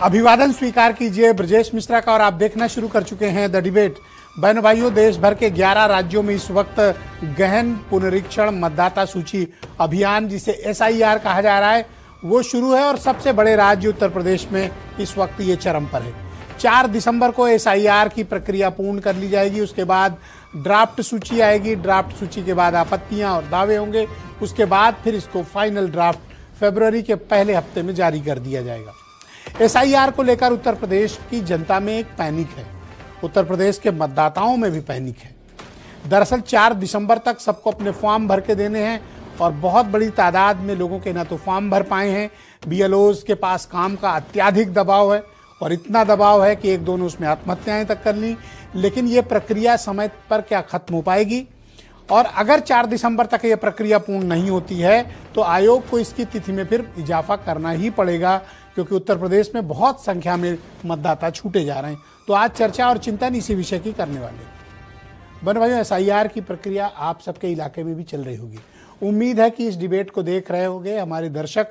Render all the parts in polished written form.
अभिवादन स्वीकार कीजिए ब्रजेश मिश्रा का और आप देखना शुरू कर चुके हैं द डिबेट। बहनों भाइयों, देश भर के 11 राज्यों में इस वक्त गहन पुनरीक्षण मतदाता सूची अभियान, जिसे SIR कहा जा रहा है, वो शुरू है और सबसे बड़े राज्य उत्तर प्रदेश में इस वक्त ये चरम पर है। 4 दिसंबर को SIR की प्रक्रिया पूर्ण कर ली जाएगी। उसके बाद ड्राफ्ट सूची आएगी। ड्राफ्ट सूची के बाद आपत्तियां और दावे होंगे। उसके बाद फिर इसको फाइनल ड्राफ्ट फरवरी के पहले हफ्ते में जारी कर दिया जाएगा। SIR को लेकर उत्तर प्रदेश की जनता में एक पैनिक है। उत्तर प्रदेश के मतदाताओं में भी पैनिक है। दरअसल 4 दिसंबर तक सबको अपने फॉर्म भर के देने हैं और बहुत बड़ी तादाद में लोगों के ना तो फॉर्म भर पाए हैं। BLOs के पास काम का अत्यधिक दबाव है और इतना दबाव है कि एक दोनों उसमें आत्महत्याएं तक कर ली। लेकिन ये प्रक्रिया समय पर क्या खत्म हो पाएगी? और अगर 4 दिसंबर तक ये प्रक्रिया पूर्ण नहीं होती है तो आयोग को इसकी तिथि में फिर इजाफा करना ही पड़ेगा, क्योंकि उत्तर प्रदेश में बहुत संख्या में मतदाता छूटे जा रहे हैं। तो आज चर्चा और चिंतन इसी विषय की करने वाले हैं। बहनों भाइयों, SIR की प्रक्रिया आप सबके इलाके में भी चल रही होगी। उम्मीद है कि इस डिबेट को देख रहे होंगे हमारे दर्शक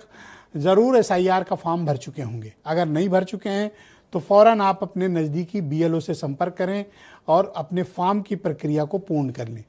ज़रूर SIR का फॉर्म भर चुके होंगे। अगर नहीं भर चुके हैं तो फ़ौरन आप अपने नज़दीकी BLO से संपर्क करें और अपने फॉर्म की प्रक्रिया को पूर्ण कर लें,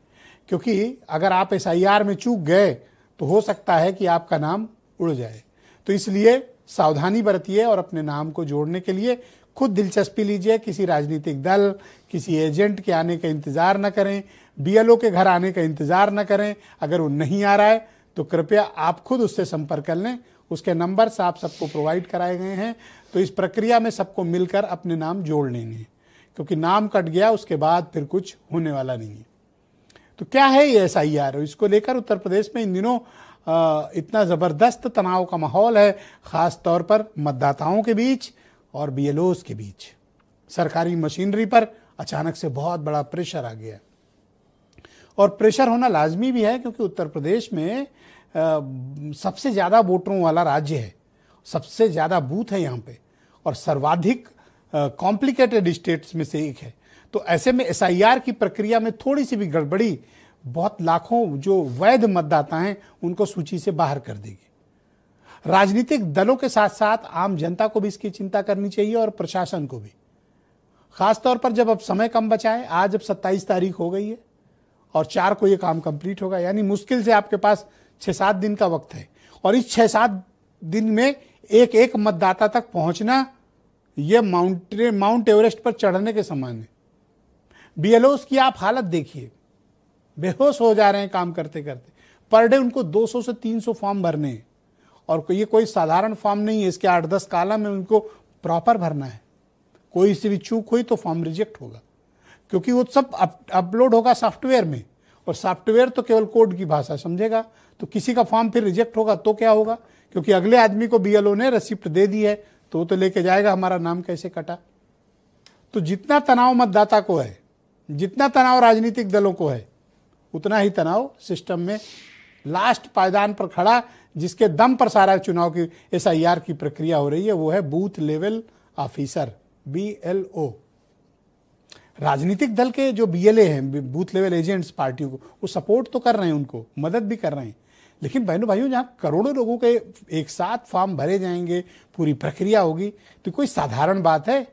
क्योंकि अगर आप SIR में चूक गए तो हो सकता है कि आपका नाम उड़ जाए। तो इसलिए सावधानी बरतिए और अपने नाम को जोड़ने के लिए खुद दिलचस्पी लीजिए। किसी राजनीतिक दल, किसी एजेंट के आने का इंतज़ार न करें। BLO के घर आने का इंतज़ार न करें। अगर वो नहीं आ रहा है तो कृपया आप खुद उससे संपर्क कर लें। उसके नंबर्स आप सबको प्रोवाइड कराए गए हैं। तो इस प्रक्रिया में सबको मिलकर अपने नाम जोड़ लेने हैं, क्योंकि नाम कट गया उसके बाद फिर कुछ होने वाला नहीं है। तो क्या है ये SIR? इसको लेकर उत्तर प्रदेश में इन दिनों इतना ज़बरदस्त तनाव का माहौल है, ख़ास तौर पर मतदाताओं के बीच और BLOs के बीच। सरकारी मशीनरी पर अचानक से बहुत बड़ा प्रेशर आ गया और प्रेशर होना लाजमी भी है, क्योंकि उत्तर प्रदेश में सबसे ज़्यादा वोटरों वाला राज्य है, सबसे ज़्यादा बूथ है यहाँ पे और सर्वाधिक कॉम्प्लिकेटेड स्टेट्स में से एक है। तो ऐसे में SIR की प्रक्रिया में थोड़ी सी भी गड़बड़ी बहुत लाखों जो वैध मतदाता हैं उनको सूची से बाहर कर देगी। राजनीतिक दलों के साथ साथ आम जनता को भी इसकी चिंता करनी चाहिए और प्रशासन को भी, खासतौर पर जब अब समय कम बचा है। आज अब 27 तारीख हो गई है और 4 को ये काम कंप्लीट होगा, यानी मुश्किल से आपके पास 6-7 दिन का वक्त है। और इस 6-7 दिन में एक एक मतदाता तक पहुंचना ये माउंट एवरेस्ट पर चढ़ने के समान है। BLOs की आप हालत देखिए, बेहोश हो जा रहे हैं काम करते करते। पर डे उनको 200 से 300 फॉर्म भरने हैं और ये कोई साधारण फॉर्म नहीं है। इसके 8-10 कॉलम है, उनको प्रॉपर भरना है। कोई सी भी चूक हुई तो फॉर्म रिजेक्ट होगा, क्योंकि वो सब अपलोड होगा सॉफ्टवेयर में और सॉफ्टवेयर तो केवल कोड की भाषा समझेगा। तो किसी का फॉर्म फिर रिजेक्ट होगा तो क्या होगा? क्योंकि अगले आदमी को BLO ने रिसिप्ट दे दी है तो वो तो लेके जाएगा हमारा नाम कैसे कटा। तो जितना तनाव मतदाता को है, जितना तनाव राजनीतिक दलों को है, उतना ही तनाव सिस्टम में लास्ट पायदान पर खड़ा, जिसके दम पर सारा चुनाव की SIR की प्रक्रिया हो रही है, वो है बूथ लेवल ऑफिसर, BLO। राजनीतिक दल के जो BLA हैं, बूथ लेवल एजेंट्स, पार्टियों को वो सपोर्ट तो कर रहे हैं, उनको मदद भी कर रहे हैं। लेकिन बहनों भाइयों, जहाँ करोड़ों लोगों के एक साथ फॉर्म भरे जाएंगे, पूरी प्रक्रिया होगी, तो कोई साधारण बात है?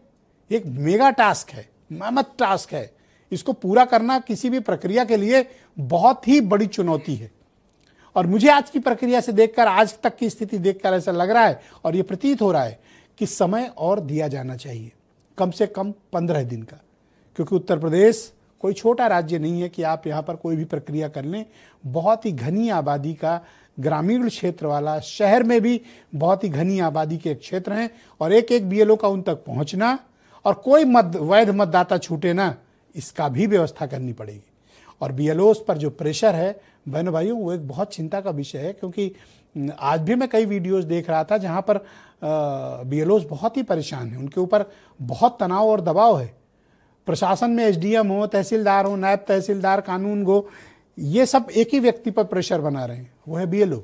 एक मेगा टास्क है, mammoth टास्क है। इसको पूरा करना किसी भी प्रक्रिया के लिए बहुत ही बड़ी चुनौती है। और मुझे आज की प्रक्रिया से देखकर, आज तक की स्थिति देखकर ऐसा लग रहा है और ये प्रतीत हो रहा है कि समय और दिया जाना चाहिए, कम से कम 15 दिन का, क्योंकि उत्तर प्रदेश कोई छोटा राज्य नहीं है कि आप यहाँ पर कोई भी प्रक्रिया कर लें। बहुत ही घनी आबादी का ग्रामीण क्षेत्र वाला, शहर में भी बहुत ही घनी आबादी के क्षेत्र हैं और एक एक BLO का उन तक पहुँचना और कोई वैध मतदाता छूटे ना, इसका भी व्यवस्था करनी पड़ेगी। और BLOs पर जो प्रेशर है बहनों भाइयों, वो एक बहुत चिंता का विषय है, क्योंकि आज भी मैं कई वीडियोस देख रहा था जहां पर BLOs बहुत ही परेशान हैं, उनके ऊपर बहुत तनाव और दबाव है। प्रशासन में SDM हो, तहसीलदार हो, नायब तहसीलदार, कानून गो, ये सब एक ही व्यक्ति पर प्रेशर बना रहे हैं, वो है BLO।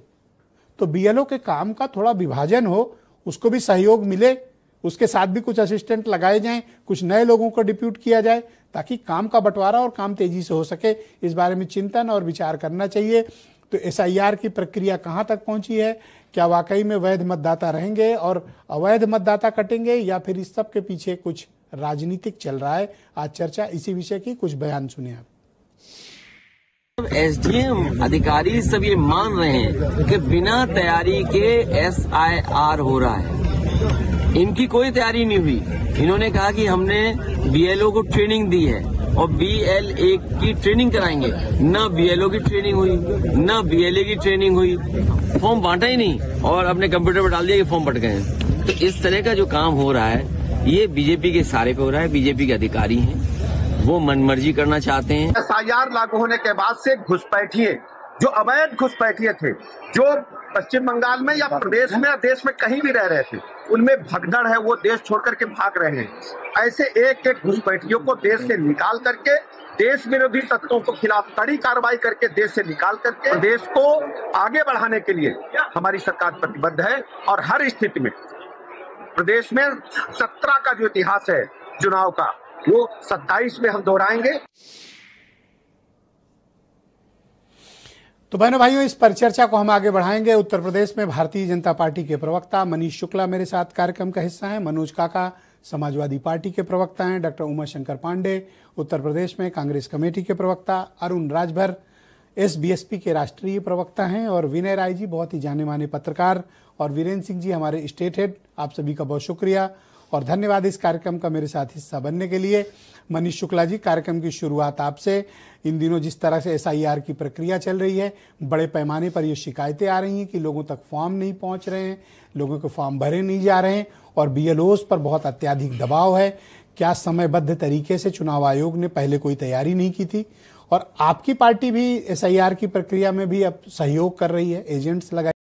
तो BLO के काम का थोड़ा विभाजन हो, उसको भी सहयोग मिले, उसके साथ भी कुछ असिस्टेंट लगाए जाएं, कुछ नए लोगों को डिप्यूट किया जाए, ताकि काम का बंटवारा और काम तेजी से हो सके। इस बारे में चिंतन और विचार करना चाहिए। तो SIR की प्रक्रिया कहाँ तक पहुँची है, क्या वाकई में वैध मतदाता रहेंगे और अवैध मतदाता कटेंगे, या फिर इस सब के पीछे कुछ राजनीतिक चल रहा है? आज चर्चा इसी विषय की, कुछ बयान सुनिए आप। एसडीएम अधिकारी सब ये मान रहे हैं कि बिना तैयारी के एसआईआर हो रहा है। इनकी कोई तैयारी नहीं हुई। इन्होंने कहा कि हमने बीएलओ को ट्रेनिंग दी है और बीएलए की ट्रेनिंग कराएंगे। न बीएलओ की ट्रेनिंग हुई, न बीएलए की ट्रेनिंग हुई। फॉर्म बांटा ही नहीं और अपने कंप्यूटर पर डाल दिया कि फॉर्म बट गए हैं। तो इस तरह का जो काम हो रहा है ये बीजेपी के सारे पे हो रहा है। बीजेपी के अधिकारी हैं, वो मनमर्जी करना चाहते हैं। एसआईआर लागू होने के बाद से घुसपैठिए, जो अवैध घुसपैठिए थे, जो पश्चिम बंगाल में या प्रदेश में या देश में कहीं भी रह रहे थे, उनमें भगदड़ है, वो देश छोड़ करके भाग रहे हैं। ऐसे एक एक घुसपैठियों को देश से निकाल करके, देश विरोधी तत्वों के खिलाफ कड़ी कार्रवाई करके देश से निकाल करके देश को आगे बढ़ाने के लिए हमारी सरकार प्रतिबद्ध है। और हर स्थिति में प्रदेश में 17 का जो इतिहास है चुनाव का, वो 27 में हम दोहराएंगे। तो बहनों भाइयों, इस परिचर्चा को हम आगे बढ़ाएंगे। उत्तर प्रदेश में भारतीय जनता पार्टी के प्रवक्ता मनीष शुक्ला मेरे साथ कार्यक्रम का हिस्सा हैं। मनोज काका समाजवादी पार्टी के प्रवक्ता हैं। डॉक्टर उमाशंकर पांडे उत्तर प्रदेश में कांग्रेस कमेटी के प्रवक्ता। अरुण राजभर एसबीएसपी के राष्ट्रीय प्रवक्ता हैं। और विनय राय जी बहुत ही जाने माने पत्रकार। और वीरेंद्र सिंह जी हमारे स्टेट हेड। आप सभी का बहुत शुक्रिया और धन्यवाद इस कार्यक्रम का मेरे साथ हिस्सा बनने के लिए। मनीष शुक्ला जी, कार्यक्रम की शुरुआत आपसे। इन दिनों जिस तरह से एसआईआर की प्रक्रिया चल रही है, बड़े पैमाने पर ये शिकायतें आ रही हैं कि लोगों तक फॉर्म नहीं पहुंच रहे हैं, लोगों के फॉर्म भरे नहीं जा रहे हैं और बीएलओज पर बहुत अत्यधिक दबाव है। क्या समयबद्ध तरीके से चुनाव आयोग ने पहले कोई तैयारी नहीं की थी? और आपकी पार्टी भी एसआईआर की प्रक्रिया में भी अब सहयोग कर रही है, एजेंट्स लगाए